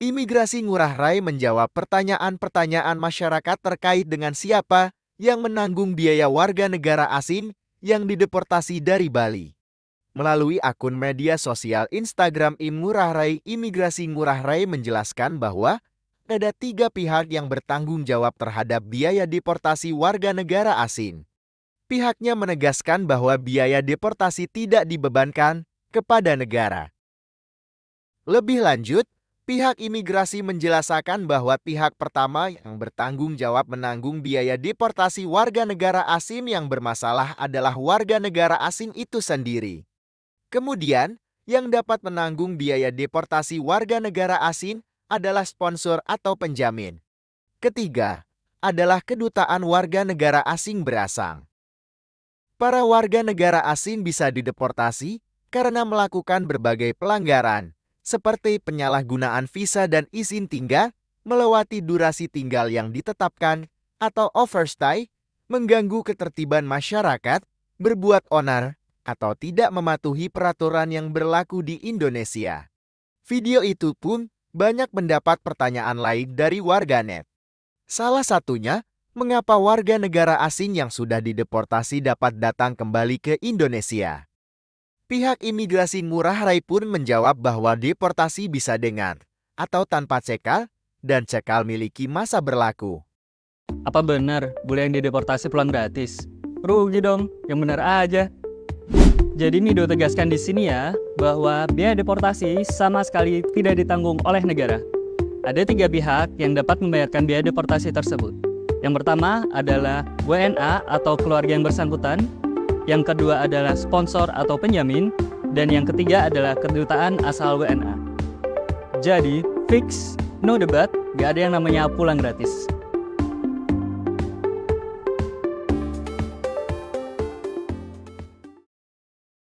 Imigrasi Ngurah Rai menjawab pertanyaan-pertanyaan masyarakat terkait dengan siapa yang menanggung biaya warga negara asing yang dideportasi dari Bali. Melalui akun media sosial Instagram Ngurah Rai, Imigrasi Ngurah Rai menjelaskan bahwa ada 3 pihak yang bertanggung jawab terhadap biaya deportasi warga negara asing. Pihaknya menegaskan bahwa biaya deportasi tidak dibebankan kepada negara. Lebih lanjut, pihak imigrasi menjelaskan bahwa pihak pertama yang bertanggung jawab menanggung biaya deportasi warga negara asing yang bermasalah adalah warga negara asing itu sendiri. Kemudian, yang dapat menanggung biaya deportasi warga negara asing adalah sponsor atau penjamin. Ketiga, adalah kedutaan warga negara asing berasal. Para warga negara asing bisa dideportasi karena melakukan berbagai pelanggaran, seperti penyalahgunaan visa dan izin tinggal, melewati durasi tinggal yang ditetapkan, atau overstay, mengganggu ketertiban masyarakat, berbuat onar, atau tidak mematuhi peraturan yang berlaku di Indonesia. Video itu pun banyak mendapat pertanyaan lain dari warganet. Salah satunya, mengapa warga negara asing yang sudah dideportasi dapat datang kembali ke Indonesia? Pihak Imigrasi Ngurah Rai pun menjawab bahwa deportasi bisa dengan atau tanpa cekal, dan cekal miliki masa berlaku. Apa benar bule yang dideportasi pulang gratis? Rugi dong, yang benar aja. Jadi Mido tegaskan di sini ya, bahwa biaya deportasi sama sekali tidak ditanggung oleh negara. Ada 3 pihak yang dapat membayarkan biaya deportasi tersebut. Yang pertama adalah WNA atau keluarga yang bersangkutan. Yang kedua adalah sponsor atau penjamin. Dan yang ketiga adalah kedutaan asal WNA. Jadi, fix, no debat, gak ada yang namanya pulang gratis.